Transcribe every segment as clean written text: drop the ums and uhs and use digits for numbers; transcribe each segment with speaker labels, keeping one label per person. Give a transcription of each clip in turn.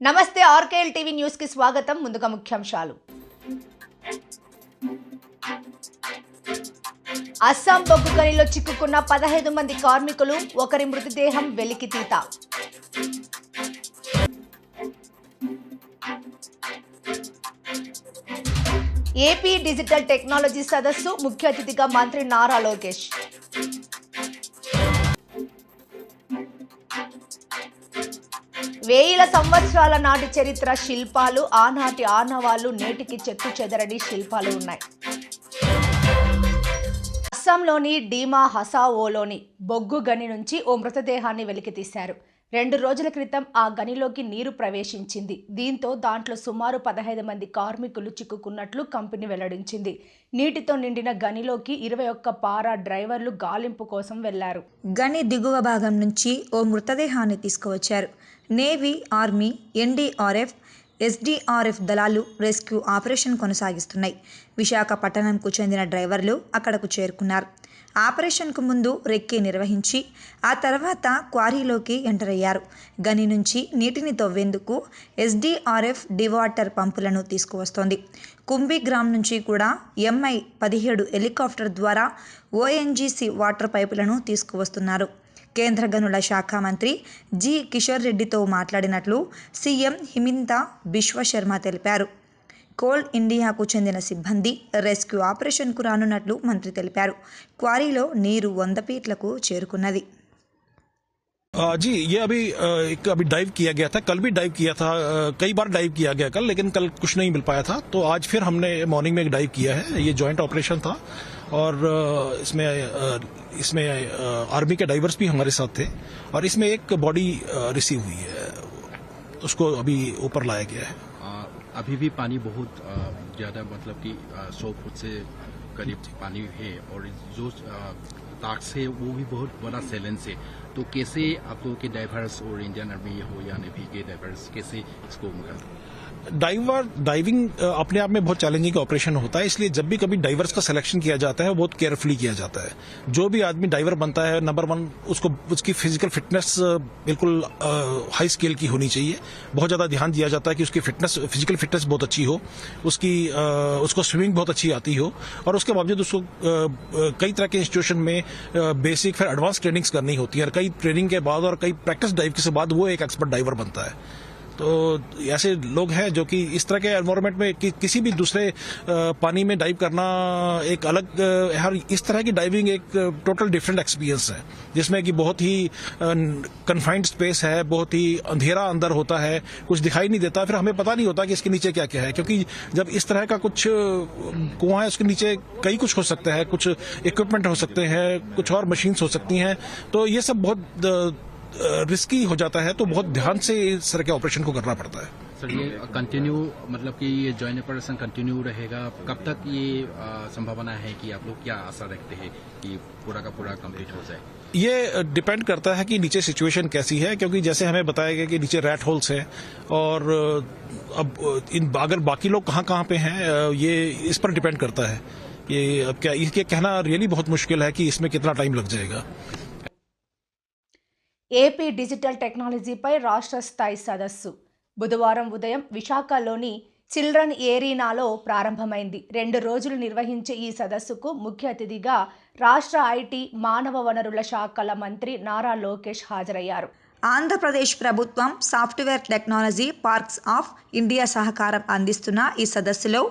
Speaker 1: నమస్తే ఆర్కేఎల్ TV news కి స్వాగతం. ముందుగా ముఖ్యాంశాలు. అస్సాం బొగ్గు గనిలో చిక్కుకున్న 15 మంది కార్మికులు, ఒకరి మృతదేహం వెలికితీత. ఏపీ డిజిటల్ టెక్నాలజీ సదస్సు, ముఖ్య అతిథిగా మంత్రి నారా లోకేష్. వేల సంవత్సరాల నాటి చరిత్ర శిల్పాలు, ఆనాటి ఆనవాళ్లు, నేటికి చెక్కు చెదరని శిల్పాలు ఉన్నాయి. అస్సాంలోని డీమా హసాఓలోని బొగ్గు గని నుంచి ఓ మృతదేహాన్ని వెలికితీశారు. 2 రోజుల క్రితం ఆ గనిలోకి నీరు ప్రవేశించింది. దీంతో దాంట్లో సుమారు 15 మంది కార్మికులు చిక్కుకున్నట్లు కంపెనీ వెల్లడించింది. నీటితో నిండిన గనిలోకి 21 పారా డ్రైవర్లు గాలింపు కోసం వెళ్లారు.
Speaker 2: గని దిగువ భాగం నుంచి ఓ మృతదేహాన్ని తీసుకువచ్చారు. నేవీ, ఆర్మీ, ఎన్డీఆర్ఎఫ్, ఎస్డీఆర్ఎఫ్ దళాలు రెస్క్యూ ఆపరేషన్ కొనసాగిస్తున్నాయి. విశాఖపట్టణంకు చెందిన డ్రైవర్లు అక్కడకు చేరుకున్నారు. ఆపరేషన్కు ముందు రెక్కీ నిర్వహించి ఆ తర్వాత క్వారీలోకి ఎంటర్ అయ్యారు. గని నుంచి నీటిని తవ్వేందుకు ఎస్డీఆర్ఎఫ్ డివాటర్ పంపులను తీసుకువస్తోంది. కుంభిగ్రామ్ నుంచి కూడా MI-17 హెలికాప్టర్ ద్వారా ఓఎన్జీసీ వాటర్ పైపులను తీసుకువస్తున్నారు. కేంద్ర గనుల శాఖ మంత్రి జి కిషోర్ రెడ్డితో మాట్లాడినట్లు సీఎం హిమంతా బిశ్వ శర్మ తెలిపారు. కోల్ ఇండియాకు చెందిన సిబ్బంది రెస్క్యూ ఆపరేషన్కు రానున్నట్లు మంత్రి తెలిపారు. క్వారీలో నీరు 100 ఫీట్లకు చేరుకున్నది.
Speaker 3: जी, ये अभी डाइव किया गया था, कल भी डाइव किया था, कई बार डाइव किया गया कल, लेकिन कल कुछ नहीं मिल पाया था, तो आज फिर हमने मॉर्निंग में एक डाइव किया है. ये जॉइंट ऑपरेशन था और इसमें आर्मी के डाइवर्स भी हमारे साथ थे और इसमें एक बॉडी रिसीव हुई है, उसको अभी ऊपर लाया गया है.
Speaker 4: अभी भी पानी बहुत ज्यादा, मतलब कि 100 फुट से करीब पानी है और जो ताक से वो भी बहुत बड़ा सैलेंस है. तो कैसे आप लोग के डाइवर्स और इंडियन आर्मी हो या नेवी के डाइवर्स कैसे इसको
Speaker 3: डाइविंग अपने आप में बहुत चैलेंजिंग ऑपरेशन होता है, इसलिए जब भी कभी डाइवर्स का सिलेक्शन किया जाता है बहुत केयरफुली किया जाता है. जो भी आदमी डाइवर बनता है, नंबर 1 उसकी फिजिकल फिटनेस बिल्कुल हाई स्केल की होनी चाहिए. बहुत ज्यादा ध्यान दिया जाता है कि उसकी फिजिकल फिटनेस बहुत अच्छी हो, उसको स्विमिंग बहुत अच्छी आती हो और उसके बावजूद उसको कई तरह के इंस्टीट्यूशन में बेसिक फिर एडवांस ट्रेनिंग्स करनी होती है और कई ट्रेनिंग के बाद और कई प्रैक्टिस डाइव के बाद वो एक एक्सपर्ट डाइवर बनता है. तो ऐसे लोग हैं जो कि इस तरह के एनवायरनमेंट में किसी भी दूसरे पानी में डाइव करना एक अलग, हर इस तरह की डाइविंग एक टोटल डिफरेंट एक्सपीरियंस है, जिसमें कि बहुत ही कन्फाइंड स्पेस है, बहुत ही अंधेरा अंदर होता है, कुछ दिखाई नहीं देता, फिर हमें पता नहीं होता कि इसके नीचे क्या क्या है, क्योंकि जब इस तरह का कुछ कुआं है उसके नीचे कई कुछ हो सकता है, कुछ इक्विपमेंट हो सकते हैं, कुछ और मशीन्स हो सकती हैं, तो ये सब बहुत रिस्की हो जाता है, तो बहुत ध्यान से इस तरह के ऑपरेशन को करना पड़ता है.
Speaker 4: सर, ये कंटिन्यू, मतलब कि ये जॉइंट ऑपरेशन कंटिन्यू रहेगा, कब तक ये संभावना है कि आप लोग क्या आशा रखते हैं कि पूरा का पूरा कंप्लीट हो जाए?
Speaker 3: ये डिपेंड करता है कि नीचे सिचुएशन कैसी है, क्योंकि जैसे हमें बताया गया कि नीचे रैट होल्स हैं और अब अगर बाकी लोग कहाँ पे हैं ये इस पर डिपेंड करता है. ये अब क्या ये कहना रियली बहुत मुश्किल है कि इसमें कितना टाइम लग जाएगा.
Speaker 1: ఏపీ డిజిటల్ టెక్నాలజీపై రాష్ట్ర స్థాయి సదస్సు బుధవారం ఉదయం విశాఖలోని చిల్డ్రన్ ఏరీనాలో ప్రారంభమైంది. 2 రోజులు నిర్వహించే ఈ సదస్సుకు ముఖ్య అతిథిగా రాష్ట్ర ఐటీ, మానవ వనరుల శాఖల మంత్రి నారా లోకేష్ హాజరయ్యారు.
Speaker 2: ఆంధ్రప్రదేశ్ ప్రభుత్వం software technology parks of India సహకారం అందిస్తున్న ఈ సదస్సులో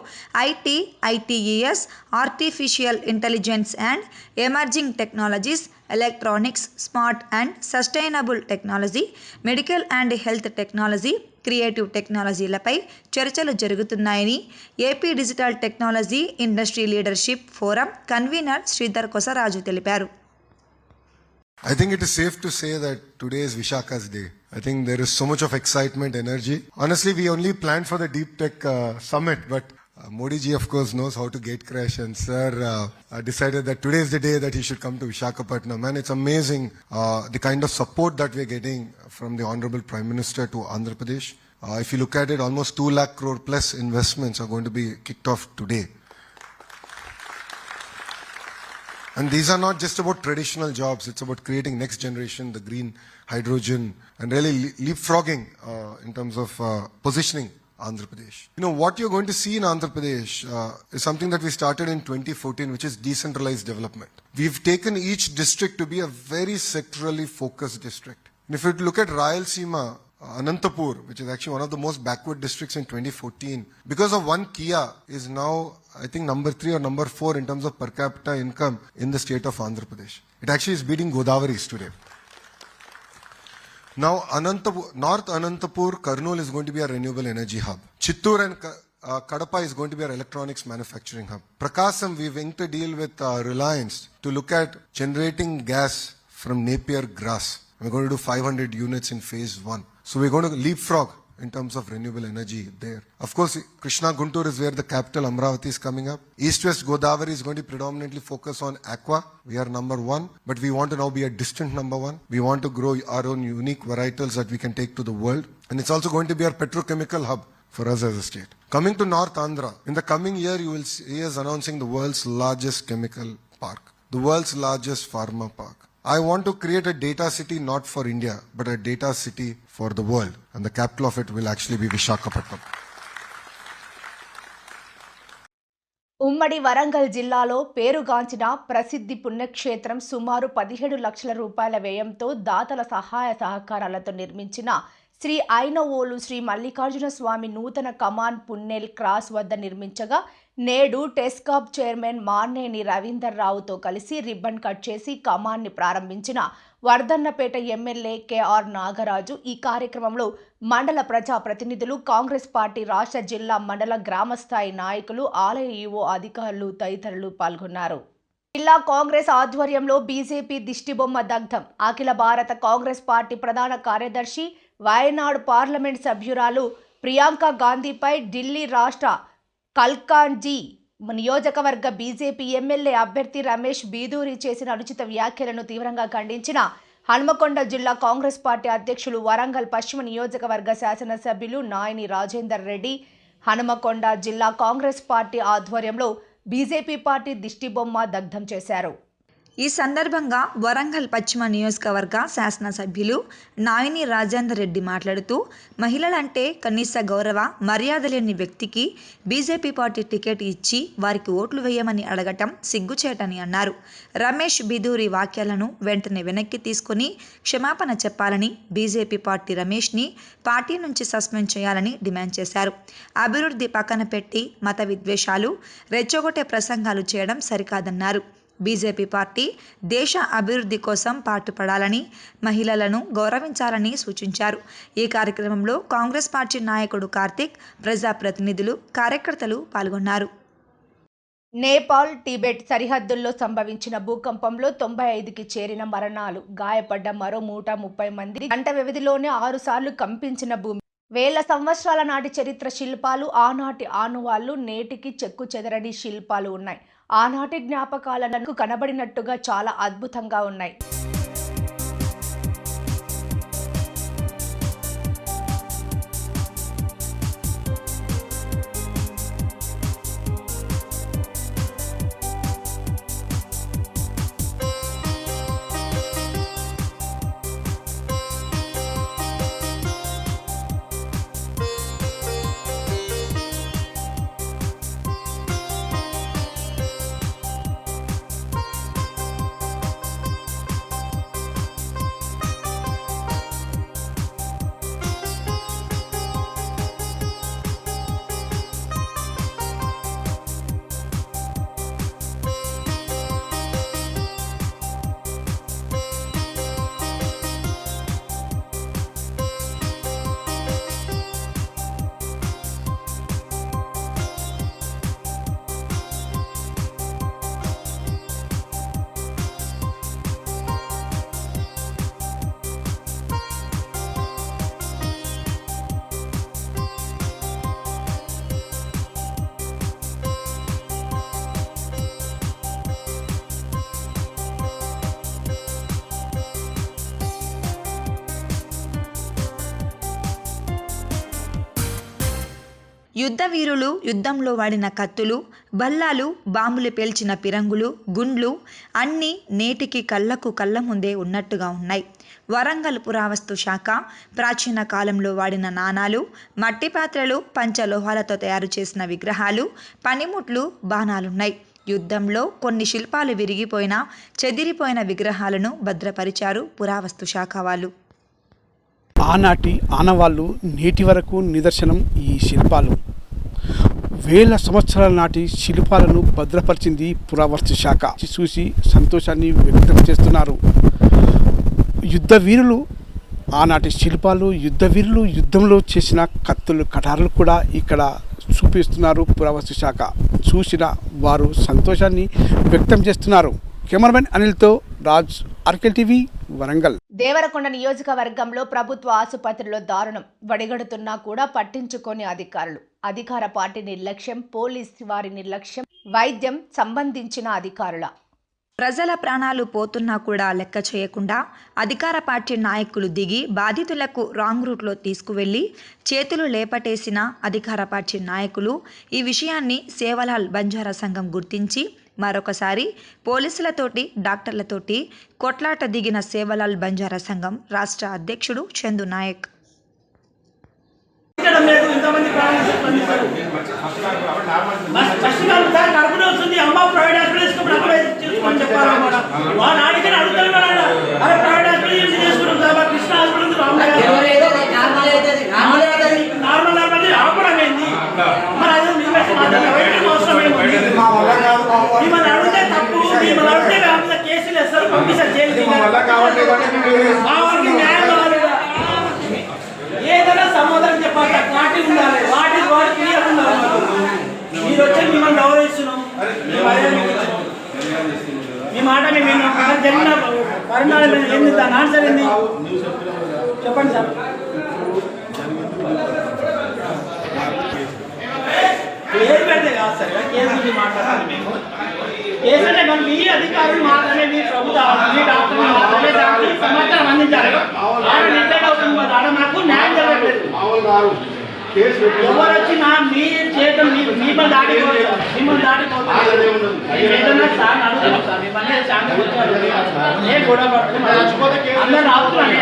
Speaker 2: IT, ITES, artificial intelligence and emerging technologies, electronics, smart and sustainable technology, medical and health technology, creative టెక్నాలజీలపై చర్చలు జరుగుతున్నాయని AP digital technology industry leadership forum convenor Sridhar Kosaraju తెలిపారు.
Speaker 5: I think it is safe to say that today is Vishaka's day. I think there is so much of excitement, energy. Honestly, we only planned for the Deep Tech Summit, but Modi ji of course knows how to gate crash, and sir decided that today is the day that he should come to Visakhapatnam. And it's amazing the kind of support that we're getting from the Honorable Prime Minister to Andhra Pradesh. If you look at it, almost 2 lakh crore plus investments are going to be kicked off today. And these are not just about traditional jobs. It's about creating next generation, the green hydrogen, and really leapfrogging in terms of positioning Andhra Pradesh. You know, what you're going to see in Andhra Pradesh is something that we started in 2014, which is decentralized development. We've taken each district to be a very sectorally focused district. And if you look at Rayalaseema, Anantapur, which is actually one of the most backward districts in 2014, because of one Kia, is now, I think, number 3 or number 4 in terms of per capita income in the state of Andhra Pradesh. It actually is beating Godavari's today. Now, North Anantapur, Kurnool is going to be a renewable energy hub. Chittoor and Kadapa is going to be our electronics manufacturing hub. Prakasam, we've inked a deal with Reliance to look at generating gas from Napier grass. We're going to do 500 units in phase 1. So we're going to leapfrog in terms of renewable energy there. Of course, Krishna Guntur is where the capital Amravati is coming up. East-West Godavari is going to predominantly focus on aqua. We are number 1, but we want to now be a distant number 1. We want to grow our own unique varietals that we can take to the world. And it's also going to be our petrochemical hub for us as a state. Coming to North Andhra, in the coming year, you will see us announcing the world's largest chemical park, the world's largest pharma park. I want to create a data city not for India, but a data city for the world. And the capital of it will actually be Visakhapatnam.
Speaker 1: ఉమ్మడి వరంగల్ జిల్లాలో పేరుగాంచిన ప్రసిద్ధి పుణ్యక్షేత్రం సుమారు 17 లక్షల రూపాయల వ్యయంతో దాతల సహాయ సహకారాలతో నిర్మించిన శ్రీ ఐనవోలు శ్రీ మల్లికార్జున స్వామి నూతన కమాన్ పున్నెల్ క్రాస్ వద్ద నిర్మించగా నేడు టెస్కాబ్ చైర్మన్ మార్నేని రవీందర్ రావుతో కలిసి రిబ్బన్ కట్ చేసి కమాన్ని ప్రారంభించిన వర్ధన్నపేట ఎమ్మెల్యే కేఆర్ నాగరాజు. ఈ కార్యక్రమంలో మండల ప్రజా ప్రతినిధులు, కాంగ్రెస్ పార్టీ రాష్ట్ర, జిల్లా, మండల, గ్రామస్థాయి నాయకులు, ఆలయ ఈవో అధికారులు తదితరులు పాల్గొన్నారు. జిల్లా కాంగ్రెస్ ఆధ్వర్యంలో బీజేపీ దిష్టిబొమ్మ దగ్ధం. అఖిల భారత కాంగ్రెస్ పార్టీ ప్రధాన కార్యదర్శి, వయనాడు పార్లమెంట్ సభ్యురాలు ప్రియాంక గాంధీపై ఢిల్లీ రాష్ట్ర కల్కాంజీ నియోజకవర్గ బీజేపీ ఎమ్మెల్యే అభ్యర్థి రమేష్ బీదూరి చేసిన అనుచిత వ్యాఖ్యలను తీవ్రంగా ఖండించిన హన్మకొండ జిల్లా కాంగ్రెస్ పార్టీ అధ్యక్షులు, వరంగల్ పశ్చిమ నియోజకవర్గ శాసనసభ్యులు నాయని రాజేందర్ రెడ్డి హన్మకొండ జిల్లా కాంగ్రెస్ పార్టీ ఆధ్వర్యంలో బీజేపీ పార్టీ దిష్టిబొమ్మ దగ్ధం చేశారు.
Speaker 2: ఈ సందర్భంగా వరంగల్ పశ్చిమ నియోజకవర్గ శాసనసభ్యులు నాయని రాజేందర్ రెడ్డి మాట్లాడుతూ, మహిళలంటే కనీస గౌరవ మర్యాద లేని వ్యక్తికి బీజేపీ పార్టీ టికెట్ ఇచ్చి వారికి ఓట్లు వేయమని అడగటం సిగ్గుచేటని అన్నారు. రమేష్ బిదూరి వాక్యాలను వెంటనే వెనక్కి తీసుకుని క్షమాపణ చెప్పాలని, బీజేపీ పార్టీ రమేష్ని పార్టీ నుంచి సస్పెండ్ చేయాలని డిమాండ్ చేశారు. అభివృద్ధి పక్కన పెట్టి మత విద్వేషాలు, రెచ్చగొట్టే ప్రసంగాలు చేయడం సరికాదన్నారు. బీజేపీ పార్టీ దేశ అభివృద్ధి కోసం పాటుపడాలని, మహిళలను గౌరవించాలని సూచించారు. ఈ కార్యక్రమంలో కాంగ్రెస్ పార్టీ నాయకుడు కార్తిక్, ప్రజాప్రతినిధులు, కార్యకర్తలు పాల్గొన్నారు.
Speaker 1: నేపాల్, టిబెట్ సరిహద్దుల్లో సంభవించిన భూకంపంలో 95కి చేరిన మరణాలు, గాయపడ్డ మరో 130 మంది. గంట వ్యవధిలోనే 6 సార్లు కంపించిన భూమి. వేల సంవత్సరాల నాటి చరిత్ర శిల్పాలు, ఆనాటి ఆనవాళ్లు, నేటికి చెక్కు చెదరని శిల్పాలు ఉన్నాయి. ఆనాటి జ్ఞాపకాలకు కనబడినట్టుగా చాలా అద్భుతంగా ఉన్నాయి.
Speaker 2: యుద్ధ వీరులు యుద్ధంలో వాడిన కత్తులు, బల్లాలు, బాంబులు పేల్చిన పిరంగులు, గుండ్లు అన్నీ నేటికి కళ్ళకు కళ్ళ ముందే ఉన్నట్టుగా ఉన్నాయి. వరంగల్ పురావస్తు శాఖ ప్రాచీన కాలంలో వాడిన నాణాలు, మట్టి పాత్రలు, పంచలోహాలతో తయారు చేసిన విగ్రహాలు, పనిముట్లు, బాణాలున్నాయి. యుద్ధంలో కొన్ని శిల్పాలు విరిగిపోయిన, చెదిరిపోయిన విగ్రహాలను భద్రపరిచారు పురావస్తు శాఖ వాళ్ళు.
Speaker 6: ఆనాటి ఆనవాళ్ళు నేటి వరకు నిదర్శనం ఈ శిల్పాలు. వేల సంవత్సరాల నాటి శిల్పాలను భద్రపరిచింది పురావస్తు శాఖ. చూసి సంతోషాన్ని వ్యక్తం చేస్తున్నారు. యుద్ధ వీరులు ఆనాటి శిల్పాలు, యుద్ధ వీరులు యుద్ధంలో చేసిన కత్తులు, కటార్లు కూడా ఇక్కడ చూపిస్తున్నారు పురావస్తు శాఖ. చూసిన వారు సంతోషాన్ని వ్యక్తం చేస్తున్నారు. Cameraman అనిల్తో Raj, ఆర్కెల్ TV, Warangal.
Speaker 1: దేవరకొండ నియోజకవర్గంలో ప్రభుత్వ ఆసుపత్రిలో దారుణం. వడిగడుతున్నా కూడా పట్టించుకోని అధికారులు. అధికార పార్టీ నిర్లక్ష్యం, పోలీసు వారి నిర్లక్ష్యం, వైద్యం సంబంధించిన అధికారుల.
Speaker 2: ప్రజల ప్రాణాలు పోతున్నా కూడా లెక్క చేయకుండా అధికార పార్టీ నాయకులు దిగి బాధితులకు రాంగ్ రూట్లో తీసుకువెళ్లి చేతులు లేపటేసిన అధికార పార్టీ నాయకులు ఈ విషయాన్ని సేవలాల్ బంజారా సంఘం గుర్తించి మరొకసారి పోలీసులతోటి, డాక్టర్లతోటి కొట్లాట దిగిన సేవలాల్ బంజారా సంఘం రాష్ట్ర అధ్యక్షుడు చందు నాయక్.
Speaker 7: ఏదైనా సమాధానం చెప్పాలి, క్లారిటీ ఉండాలి, వాటి క్లియర్ ఉండాలి. మీరు వచ్చి మిమ్మల్ని గౌరవిస్తున్నాం, మీ మాట మేము జరిగిన పరిణామం ఏంది, దాని ఆన్సర్ ఏంది చెప్పండి సార్. కేసు పెడితే కాదు సార్, కేసు గురించి మాట్లాడాలి. మేము కేసు అంటే మనం మీ అధికారులు మాత్రమే, మీ ప్రభుత్వం, మీ డాక్టర్లు మాత్రమే దానికి సమాచారం అందించాలి. ఆడ మాకు న్యాయం జరగట్లేదు. ఎవరు వచ్చినా మీ చేతులు మిమ్మల్ని దాటిపోతారు, మిమ్మల్ని దాటిపోతారు. ఏదన్నా సార్ అడుగుతాం సార్, మిమ్మల్ని శాంతి ఏ గొడవ పడుతుంది అందరూ రావుతున్నానే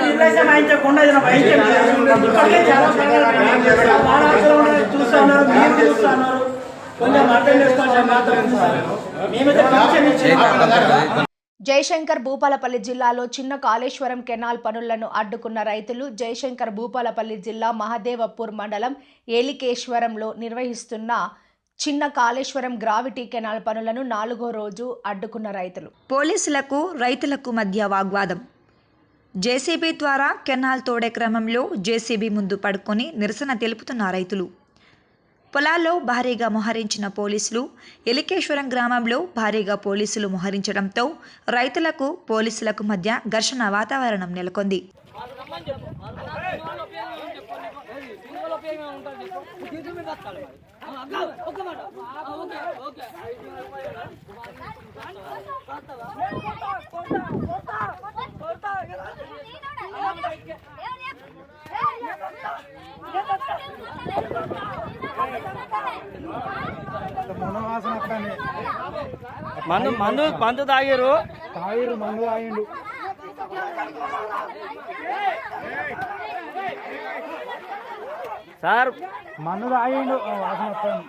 Speaker 7: నిర్దేశం వాయించకుండా వైద్యం చూస్తా ఉన్నారు, మీరు చూస్తా ఉన్నారు. కొంచెం అర్థం చేసుకోవాలి.
Speaker 1: జయశంకర్ భూపాలపల్లి జిల్లాలో చిన్న కాళేశ్వరం కెనాల్ పనులను అడ్డుకున్న రైతులు. జయశంకర్ భూపాలపల్లి జిల్లా మహదేవపూర్ మండలం ఏలికేశ్వరంలో నిర్వహిస్తున్న చిన్న కాళేశ్వరం గ్రావిటీ కెనాల్ పనులను 4వ రోజు అడ్డుకున్న రైతులు.
Speaker 2: పోలీసులకు రైతులకు మధ్య వాగ్వాదం. జేసీబీ ద్వారా కెనాల్ తోడే క్రమంలో జేసీబీ ముందు పడుకొని నిరసన తెలుపుతున్న రైతులు. పొలాల్లో భారీగా మోహరించిన పోలీసులు. ఎలికేశ్వరం గ్రామంలో భారీగా పోలీసులు మోహరించడంతో రైతులకు పోలీసులకు మధ్య ఘర్షణ వాతావరణం నెలకొంది.
Speaker 7: మందు తాగిరు
Speaker 6: మందు తాగిండు.
Speaker 7: సార్,
Speaker 6: మందు తాగిండు, వాసన వస్తుంది.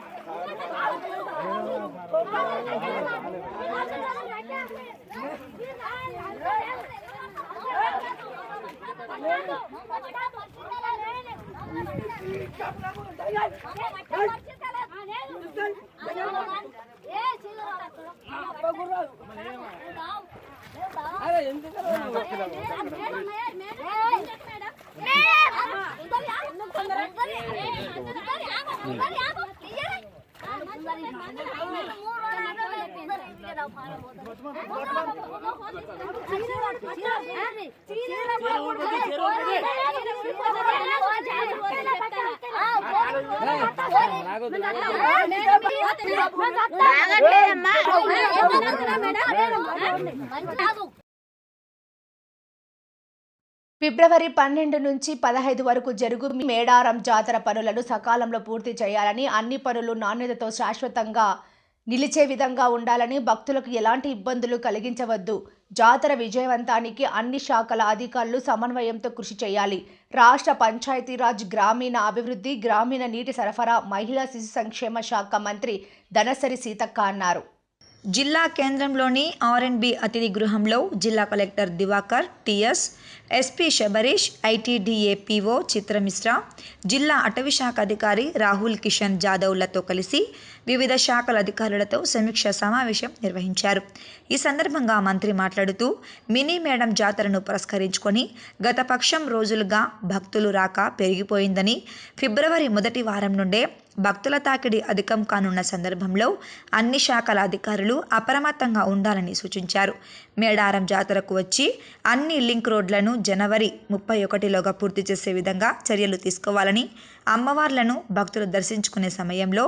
Speaker 8: మేడం
Speaker 1: ఫిబ్రవరి 12 నుంచి 15 వరకు జరుగు మేడారం జాతర పనులను సకాలంలో పూర్తి చేయాలని, అన్ని పనులు నాణ్యతతో శాశ్వతంగా నిలిచే విధంగా ఉండాలని, భక్తులకు ఎలాంటి ఇబ్బందులు కలిగించవద్దు. జాతర విజయవంతానికి అన్ని శాఖల అధికారులు సమన్వయంతో కృషి చేయాలి. రాష్ట్ర పంచాయతీరాజ్, గ్రామీణ అభివృద్ధి, గ్రామీణ నీటి సరఫరా, మహిళా శిశు సంక్షేమ శాఖ మంత్రి ధనసరి సీతక్క అన్నారు.
Speaker 2: జిల్లా కేంద్రంలోని R&B అతిథి గృహంలో జిల్లా collector Divakar TS, SP Sabarish, ITDA PO Chitra Mishra, జిల్లా అటవీ శాఖ అధికారి రాహుల్ కిషన్ జాదవ్లతో కలిసి వివిధ శాఖల అధికారులతో సమీక్ష సమావేశం నిర్వహించారు. ఈ సందర్భంగా మంత్రి మాట్లాడుతూ, మినీ మేడం జాతరను పురస్కరించుకొని గత పక్షం రోజులుగా భక్తులు రాక పెరిగిపోయిందని, ఫిబ్రవరి మొదటి వారం నుండే భక్తుల తాకిడి అధికం కానున్న సందర్భంలో అన్ని శాఖల అధికారులు అప్రమత్తంగా ఉండాలని సూచించారు. మేడారం జాతరకు వచ్చి అన్ని లింక్ రోడ్లను జనవరి 31లోగా పూర్తి చేసే విధంగా చర్యలు తీసుకోవాలని, అమ్మవార్లను భక్తులు దర్శించుకునే సమయంలో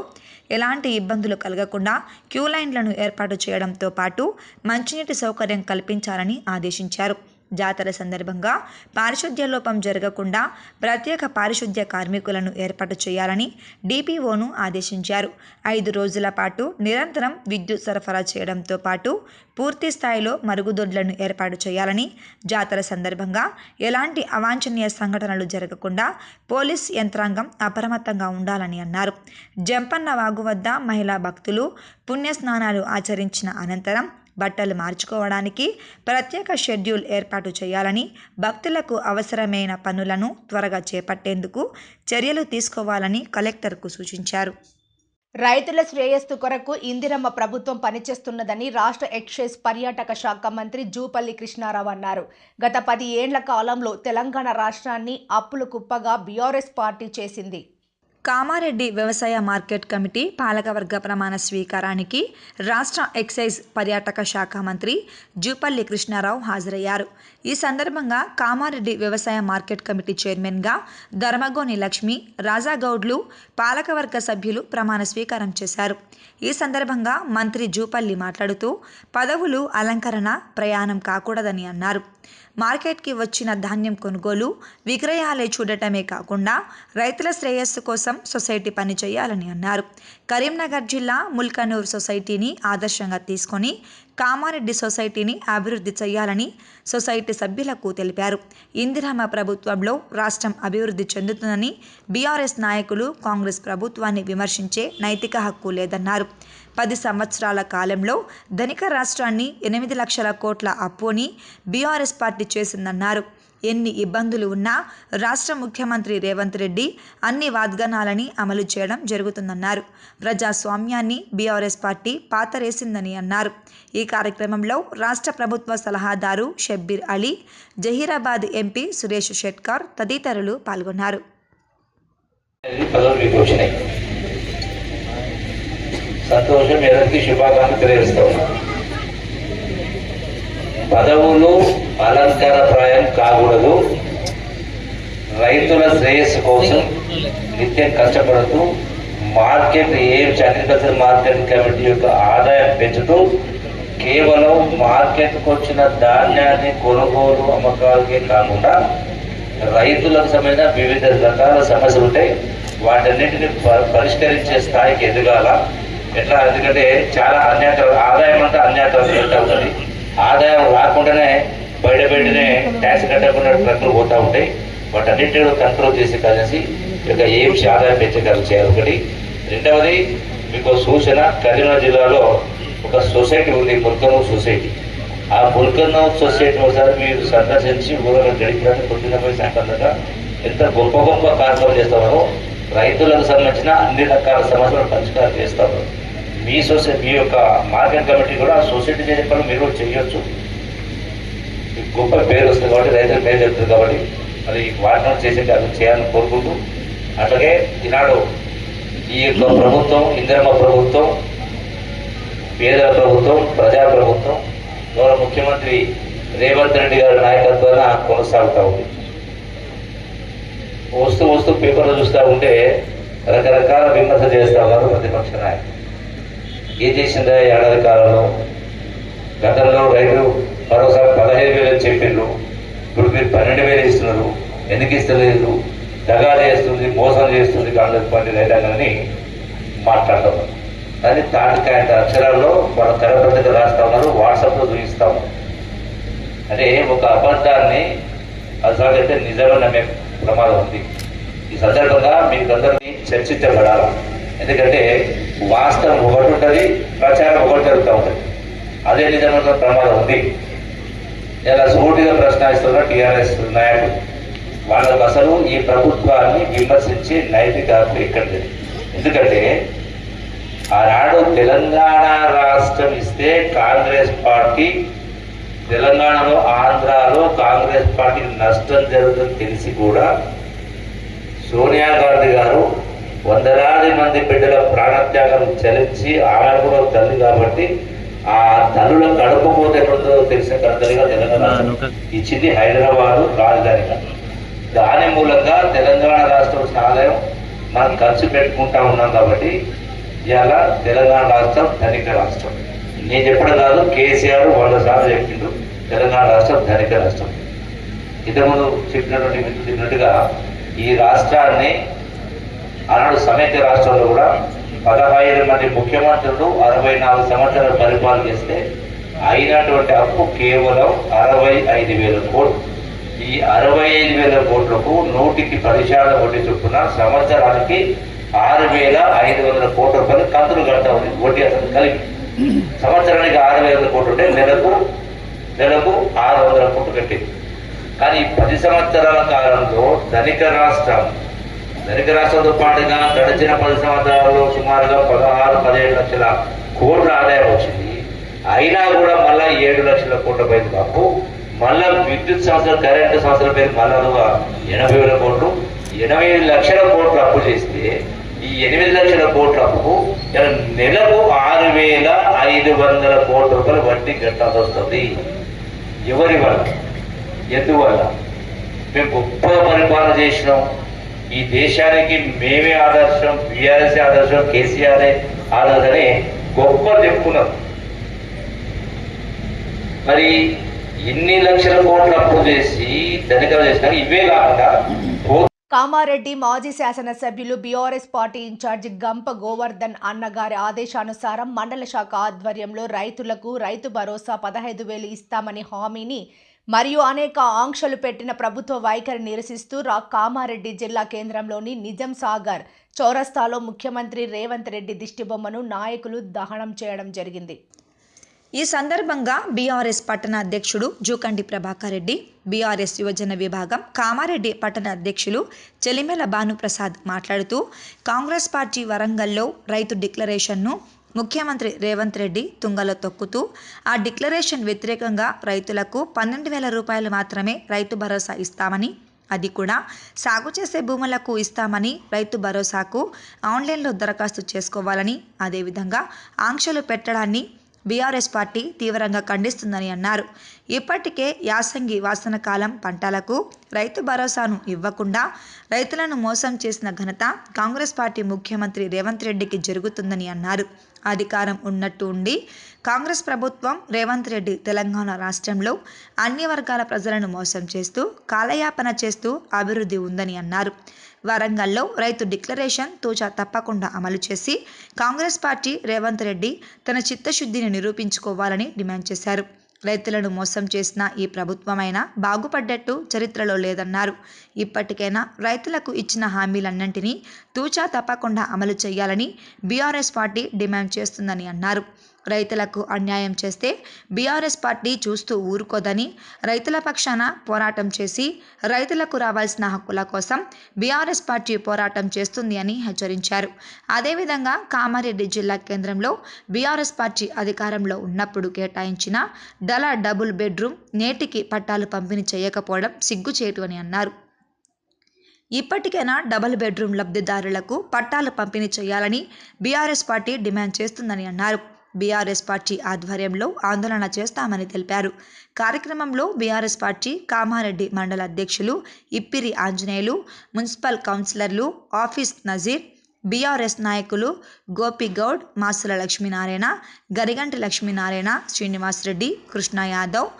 Speaker 2: ఎలాంటి ఇబ్బందులు కలగకుండా క్యూ లైన్లను ఏర్పాటు చేయడంతో పాటు మంచినీటి సౌకర్యం కల్పించాలని ఆదేశించారు. జాతర సందర్భంగా పారిశుద్ధ్య లోపం జరగకుండా ప్రత్యేక పారిశుద్ధ్య కార్మికులను ఏర్పాటు చేయాలని డిపిఓను ఆదేశించారు. 5 రోజుల పాటు నిరంతరం విద్యుత్ సరఫరా చేయడంతో పాటు పూర్తి స్థాయిలో మరుగుదొడ్లను ఏర్పాటు చేయాలని, జాతర సందర్భంగా ఎలాంటి అవాంఛనీయ సంఘటనలు జరగకుండా పోలీస్ యంత్రాంగం అప్రమత్తంగా ఉండాలని అన్నారు. జంపన్న వాగు వద్ద మహిళా భక్తులు పుణ్యస్నానాలు ఆచరించిన అనంతరం బట్టలు మార్చుకోవడానికి ప్రత్యేక షెడ్యూల్ ఏర్పాటు చేయాలని, భక్తులకు అవసరమైన పనులను త్వరగా చేపట్టేందుకు చర్యలు తీసుకోవాలని కలెక్టర్కు సూచించారు.
Speaker 1: రైతుల శ్రేయస్సు కొరకు ఇందిరమ్మ ప్రభుత్వం పనిచేస్తున్నదని రాష్ట్ర ఎక్సైజ్ పర్యాటక శాఖ మంత్రి జూపల్లి కృష్ణారావు అన్నారు. గత 10 ఏండ్ల కాలంలో తెలంగాణ రాష్ట్రాన్ని అప్పుల కుప్పగా బీఆర్ఎస్ పార్టీ చేసింది.
Speaker 2: కామారెడ్డి వ్యవసాయ మార్కెట్ కమిటీ పాలకవర్గ ప్రమాణ స్వీకారానికి రాష్ట్ర ఎక్సైజ్ పర్యాటక శాఖ మంత్రి జూపల్లి కృష్ణారావు హాజరయ్యారు. ఈ సందర్భంగా కామారెడ్డి వ్యవసాయ మార్కెట్ కమిటీ చైర్మన్గా ధర్మగోని లక్ష్మి, రాజాగౌడ్లు పాలకవర్గ సభ్యులు ప్రమాణ స్వీకారం చేశారు. ఈ సందర్భంగా మంత్రి జూపల్లి మాట్లాడుతూ, పదవులు అలంకరణ, ప్రయాణం కాకూడదని అన్నారు. మార్కెట్కి వచ్చిన ధాన్యం కొనుగోలు, విక్రయాలే చూడటమే కాకుండా రైతుల శ్రేయస్సు కోసం సొసైటీ పనిచేయాలని అన్నారు. కరీంనగర్ జిల్లా ముల్కనూర్ సొసైటీని ఆదర్శంగా తీసుకొని కామారెడ్డి సొసైటీని అభివృద్ధి చేయాలని సొసైటీ సభ్యులకు తెలిపారు. ఇందిరమ్మ ప్రభుత్వంలో రాష్ట్రం అభివృద్ధి చెందుతుందని బీఆర్ఎస్ నాయకులు కాంగ్రెస్ ప్రభుత్వాన్ని విమర్శించే నైతిక హక్కు లేదన్నారు. 10 సంవత్సరాల కాలంలో ధనిక రాష్ట్రాన్ని 8 లక్షల కోట్ల అప్పుని బీఆర్ఎస్ పార్టీ చేసిందన్నారు. ఎన్ని ఇబ్బందులు ఉన్నా రాష్ట్ర ముఖ్యమంత్రి రేవంత్ రెడ్డి అన్ని వాగ్దానాలని అమలు చేయడం జరుగుతుందన్నారు. ప్రజాస్వామ్యాన్ని బీఆర్ఎస్ పార్టీ పాతరేసిందని అన్నారు. ఈ కార్యక్రమంలో రాష్ట్ర ప్రభుత్వ సలహాదారు షబ్బీర్ అలీ, జహీరాబాద్ ఎంపీ సురేష్ షెట్కర్ తదితరులు పాల్గొన్నారు.
Speaker 8: సంతోషం, ఎదరికి శుభాకాంక్షలు తెలియజేస్తాం. పదవులు అలంకారప్రాయం కాకూడదు. రైతుల శ్రేయస్సు కోసం నిత్యం కష్టపడుతూ మార్కెట్ అగ్రికల్చర్ మార్కెట్ కమిటీ యొక్క ఆదాయం పెంచుతూ కేవలం మార్కెట్కు వచ్చిన ధాన్యాన్ని కొనుగోలు అమ్మకాలకే కాకుండా రైతులకు సంబంధించిన వివిధ రకాల సమస్యలు ఉంటాయి, వాటన్నిటిని పరిష్కరించే స్థాయికి ఎదగాల. ఎట్లా? ఎందుకంటే చాలా ఆదాయం అంతా అన్యాయత ఉంటుంది. ఆదాయం రాకుండానే బయటనే ట్యాక్స్ కట్టకుండా ట్రక్కులు పోతూ ఉంటాయి. వాటన్నింటినీ కంట్రోల్ చేసి కలిసి ఇక ఏం ఆదాయం పెంచగలరు చేయాలి. ఒకటి. రెండవది, మీకు సూచన, కరీంనగర్ జిల్లాలో ఒక సొసైటీ ఉంది, ముల్కనూర్ సొసైటీ. ఆ ముల్కనూర్ సొసైటీ ఒకసారి మీరు సందర్శించి ఊళ్ళో గడిపినట్టు పొద్దున్న పోయి సాయంత్రంగా ఎంత గొప్ప గొప్ప కార్యక్రమం చేస్తామో, రైతులకు సంబంధించిన అన్ని రకాల సమస్యలను పరిష్కారం చేస్తాము. మీ యొక్క మార్కెట్ కమిటీ కూడా ఆ సొసైటీ చేసే పనులు మీరు కూడా చేయొచ్చు. గొప్ప పేరు వస్తుంది కాబట్టి, రైతుల పేరు చెప్తుంది కాబట్టి మరి వాటిని చేసే చేయాలని కోరుకుంటూ, అట్లాగే ఈనాడు ఈ యొక్క ప్రభుత్వం, ఇందిరమ్మ ప్రభుత్వం, పేదల ప్రభుత్వం, ప్రజా ప్రభుత్వం, గౌరవ ముఖ్యమంత్రి రేవంత్ రెడ్డి గారి నాయకత్వాన కొనసాగుతూ ఉంది. వస్తూ పేపర్లో చూస్తూ ఉంటే రకరకాల విమర్శ చేస్తూ ఉన్నారు ప్రతిపక్ష నాయకులు. ఏం చేసిందా ఏడాది కాలంలో? గతంలో రైతులు మరోసారి 15,000 చెప్పిండ్రు, ఇప్పుడు మీరు 12,000 ఇస్తున్నారు, ఎందుకు ఇస్తలేదు, దగా చేస్తుంది, మోసం చేస్తుంది కాంగ్రెస్ పార్టీ రైతాంగాన్ని మాట్లాడుతున్నారు. కానీ తాటికాయ అక్షరాల్లో మన తెరపతిగా రాస్తా ఉన్నారు, వాట్సాప్లో చూపిస్తా ఉన్నారు. అంటే ఒక అబద్ధాన్ని అసలైతే నిజంగా నమ్మే ప్రమాదం ఉంది. ఈ సందర్భంగా మీకు అందరినీ చర్చించబడాలి. ఎందుకంటే వాస్తవం ఒకటి ఉంటుంది, ప్రచారం ఒకటి జరుగుతూ ఉంటుంది. అదే నిజమైన ప్రమాదం ఉంది. ఇలా సూటిగా ప్రశ్నిస్తున్న టీఆర్ఎస్ నాయకులు, వాళ్ళకు అసలు ఈ ప్రభుత్వాన్ని విమర్శించి నైతిక హక్కు ఎక్కడ లేదు. ఎందుకంటే ఆనాడు తెలంగాణ రాష్ట్రం ఇస్తే కాంగ్రెస్ పార్టీ, తెలంగాణలో ఆంధ్రాలో కాంగ్రెస్ పార్టీకి నష్టం జరుగుతుందని తెలిసి కూడా సోనియా గాంధీ గారు వందలాది మంది బిడ్డల ప్రాణత్యాగం చలించి, ఆమె కూడా తల్లి కాబట్టి ఆ తల్లుల కడుపుపోతే ఎక్కడుందో తెలిసిన కడతలిగా తెలంగాణ ఇచ్చింది హైదరాబాదు రాజధానిగా. దాని మూలంగా తెలంగాణ రాష్ట్రం ఆదాయం మనం ఖర్చు పెట్టుకుంటా ఉన్నాం. కాబట్టి ఇవాళ తెలంగాణ రాష్ట్రం ధనిక రాష్ట్రం. నేను చెప్పడం కాదు, కేసీఆర్ 100 సార్లు చెప్పిండు తెలంగాణ రాష్ట్రం ధనిక రాష్ట్రం. ఇంతకుముందు చెప్పినట్టుగా ఈ రాష్ట్రాన్ని ఆనాడు సమైక్య రాష్ట్రంలో కూడా 15 మంది ముఖ్యమంత్రులు 64 సంవత్సరాలు పరిపాలన చేస్తే అయినటువంటి అప్పు కేవలం 65,000 కోట్లు. ఈ 65,000 కోట్లకు 110% వడ్డీ చొప్పున సంవత్సరానికి 6,500 కోట్ల రూపాయలు కంతులు కడతా ఉంది. వడ్డీ అసలు కలిపి సంవత్సరానికి 6,000 కోట్లు ఉంటే నెలకు 600 కోట్లు కట్టేది. కానీ 10 సంవత్సరాల కాలంలో ధనిక రాష్ట్రంతో పాటుగా గడిచిన 10 సంవత్సరాల్లో సుమారుగా 16-17 లక్షల కోట్ల ఆదాయం వచ్చింది. అయినా కూడా మళ్ళా 7 లక్షల కోట్ల పైన అప్పు, మళ్ళా విద్యుత్ సంస్థల కరెంటు సంస్థల పేరు మళ్ళా 80,000 కోట్లు, 8 లక్షల కోట్లు అప్పు చేస్తే ఈ 8 లక్షల కోట్ల అప్పుకు నెలకు 6,500 కోట్ల రూపాయలు వడ్డీ కట్టాల్సి వస్తుంది. ఎవరి వల్ల, ఎందువల్ల? మేము గొప్ప పరిపాలన చేసినాం, ఈ దేశానికి మేమే ఆదర్శం, బీఆర్ఎస్ ఆదర్శం, కేసీఆర్ ఆదర్శం అని గొప్ప చెప్పుకున్నాం. మరి ఎన్ని లక్షల కోట్ల అప్పు చేసి ధనికలు చేసినా ఇవే కాకుండా
Speaker 1: కామారెడ్డి మాజీ శాసనసభ్యులు బీఆర్ఎస్ పార్టీ ఇన్ఛార్జి గంప గోవర్ధన్ అన్నగారి ఆదేశానుసారం మండల శాఖ ఆధ్వర్యంలో రైతులకు రైతు భరోసా 15,000 ఇస్తామని హామీని మరియు అనేక ఆంక్షలు పెట్టిన ప్రభుత్వ వైఖరి నిరసిస్తూ కామారెడ్డి జిల్లా కేంద్రంలోని నిజాం సాగర్ చౌరస్తాలో ముఖ్యమంత్రి రేవంత్ రెడ్డి దిష్టిబొమ్మను నాయకులు దహనం చేయడం జరిగింది.
Speaker 2: ఈ సందర్భంగా బీఆర్ఎస్ పట్టణ అధ్యక్షుడు జూకండి ప్రభాకర్ రెడ్డి, బీఆర్ఎస్ యువజన విభాగం కామారెడ్డి పట్టణ అధ్యక్షులు చెలిమెల భానుప్రసాద్ మాట్లాడుతూ కాంగ్రెస్ పార్టీ వరంగల్లో రైతు డిక్లరేషన్ను ముఖ్యమంత్రి రేవంత్ రెడ్డి తుంగలో తొక్కుతూ ఆ డిక్లరేషన్ వ్యతిరేకంగా రైతులకు 12,000 రూపాయలు మాత్రమే రైతు భరోసా ఇస్తామని, అది కూడా సాగు చేసే భూములకు ఇస్తామని, రైతు భరోసాకు ఆన్లైన్లో దరఖాస్తు చేసుకోవాలని, అదేవిధంగా ఆంక్షలు పెట్టడాన్ని బీఆర్ఎస్ పార్టీ తీవ్రంగా ఖండిస్తుందని అన్నారు. ఇప్పటికే యాసంగి వాసనకాలం పంటలకు రైతు భరోసాను ఇవ్వకుండా రైతులను మోసం చేసిన ఘనత కాంగ్రెస్ పార్టీ ముఖ్యమంత్రి రేవంత్ రెడ్డికి జరుగుతుందని అన్నారు. అధికారం ఉన్నట్టు ఉండి కాంగ్రెస్ ప్రభుత్వం రేవంత్ రెడ్డి తెలంగాణ రాష్ట్రంలో అన్ని వర్గాల ప్రజలను మోసం చేస్తూ కాలయాపన చేస్తూ అభివృద్ధి ఉందని అన్నారు. వరంగల్లో రైతు డిక్లరేషన్ తూచా తప్పకుండా అమలు చేసి కాంగ్రెస్ పార్టీ రేవంత్ రెడ్డి తన చిత్తశుద్ధిని నిరూపించుకోవాలని డిమాండ్ చేశారు. రైతులను మోసం చేసిన ఈ ప్రభుత్వమైనా బాగుపడ్డట్టు చరిత్రలో లేదన్నారు. ఇప్పటికైనా రైతులకు ఇచ్చిన హామీలన్నింటినీ తూచా తప్పకుండా అమలు చేయాలని బీఆర్ఎస్ పార్టీ డిమాండ్ చేస్తుందని అన్నారు. రైతులకు అన్యాయం చేస్తే బీఆర్ఎస్ పార్టీ చూస్తూ ఊరుకోదని, రైతుల పక్షాన పోరాటం చేసి రైతులకు రావాల్సిన హక్కుల కోసం బీఆర్ఎస్ పార్టీ పోరాటం చేస్తుంది అని హెచ్చరించారు. అదేవిధంగా కామారెడ్డి జిల్లా కేంద్రంలో బీఆర్ఎస్ పార్టీ అధికారంలో ఉన్నప్పుడు కేటాయించిన డబుల్ బెడ్రూమ్ నేటికి పట్టాలు పంపిణీ చేయకపోవడం సిగ్గుచేటు అని అన్నారు. ఇప్పటికైనా డబుల్ బెడ్రూమ్ లబ్ధిదారులకు పట్టాలు పంపిణీ చేయాలని బీఆర్ఎస్ పార్టీ డిమాండ్ చేస్తుందని అన్నారు. బీఆర్ఎస్ పార్టీ ఆధ్వర్యంలో ఆందోళన చేస్తామని తెలిపారు. కార్యక్రమంలో బీఆర్ఎస్ పార్టీ కామారెడ్డి మండల అధ్యక్షులు ఇప్పిరి ఆంజనేయులు, మున్సిపల్ కౌన్సిలర్లు ఆఫీస్ నజీర్, బీఆర్ఎస్ నాయకులు గోపిగౌడ్, మాసుల లక్ష్మీనారాయణ, గరిగంటి లక్ష్మీనారాయణ, శ్రీనివాసరెడ్డి, కృష్ణ యాదవ్,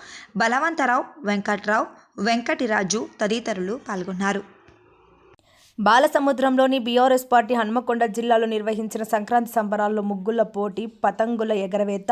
Speaker 2: బలవంతరావు, వెంకట్రావు, వెంకటిరాజు తదితరులు పాల్గొన్నారు.
Speaker 1: బాలసముద్రంలోని బీఆర్ఎస్ పార్టీ హన్మకొండ జిల్లాలో నిర్వహించిన సంక్రాంతి సంబరాల్లో ముగ్గుల పోటీ, పతంగుల ఎగరవేత,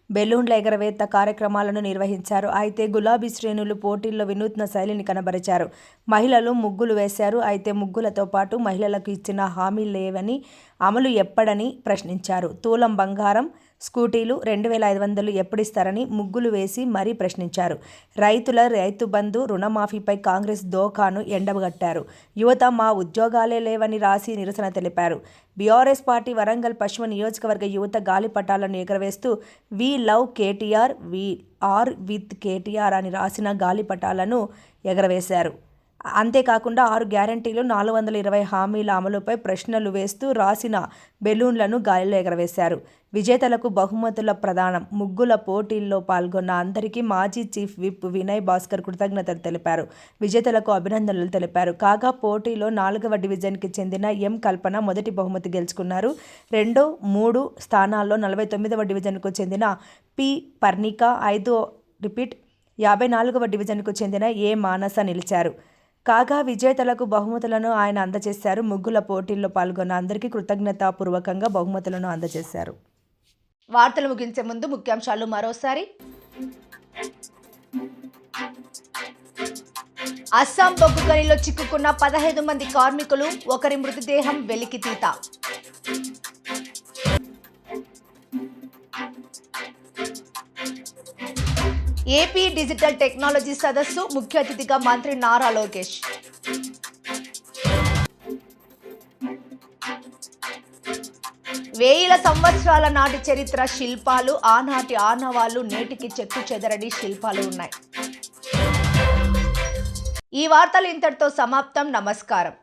Speaker 1: బెలూన్ల ఎగరవేత కార్యక్రమాలను నిర్వహించారు. అయితే గులాబీ శ్రేణులు పోటీల్లో వినూత్న శైలిని కనబరిచారు. మహిళలు ముగ్గులు వేశారు. అయితే ముగ్గులతో పాటు మహిళలకు ఇచ్చిన హామీలేవని, అమలు ఎప్పుడని ప్రశ్నించారు. తులం బంగారం, స్కూటీలు 2500 ఎప్పుడిస్తారని ముగ్గులు వేసి మరీ ప్రశ్నించారు. రైతు బంధు, రుణమాఫీపై కాంగ్రెస్ దోఖాను ఎండగట్టారు. యువత మా ఉద్యోగాలే లేవని రాసి నిరసన తెలిపారు. బీఆర్ఎస్ పార్టీ వరంగల్ పశ్చిమ నియోజకవర్గ యువత గాలిపటాలను ఎగరవేస్తూ we love KTR, we are with KTR అని రాసిన గాలిపటాలను ఎగరవేశారు. అంతేకాకుండా 6 గ్యారంటీలు, 420 హామీల అమలుపై ప్రశ్నలు వేస్తూ రాసిన బెలూన్లను గాలిలో ఎగరవేశారు. విజేతలకు బహుమతుల ప్రదానం. ముగ్గుల పోటీల్లో పాల్గొన్న అందరికీ మాజీ చీఫ్ విప్ వినయ్ భాస్కర్ కృతజ్ఞతలు తెలిపారు. విజేతలకు అభినందనలు తెలిపారు. కాగా పోటీలో 4వ డివిజన్కి చెందిన ఎం కల్పన మొదటి బహుమతి గెలుచుకున్నారు. 2, 3 స్థానాల్లో 49వ డివిజన్కు చెందిన పి పర్ణిక, 54వ డివిజన్కు చెందిన ఏ మానస నిలిచారు. కాగా విజేతలకు బహుమతులను ఆయన అందజేశారు. ముగ్గుల పోటీల్లో పాల్గొన్న అందరికీ కృతజ్ఞతాపూర్వకంగా బహుమతులను అందజేశారు. వార్తలు ముగించే ముందు ముఖ్యాంశాలు మరోసారి. అస్సాం బొగ్గు గనిలో చిక్కుకున్న 15 మంది కార్మికులు, ఒకరి మృతదేహం వెలికితీత. ఏపీ డిజిటల్ టెక్నాలజీ సదస్సు, ముఖ్య అతిథిగా మంత్రి నారా లోకేష్. వేల సంవత్సరాల నాటి చరిత్ర శిల్పాలు, ఆనాటి ఆనవాళ్లు, నేటికి చెక్కు చెదరని శిల్పాలు ఉన్నాయి. ఈ వార్తలు ఇంతటితో సమాప్తం. నమస్కారం.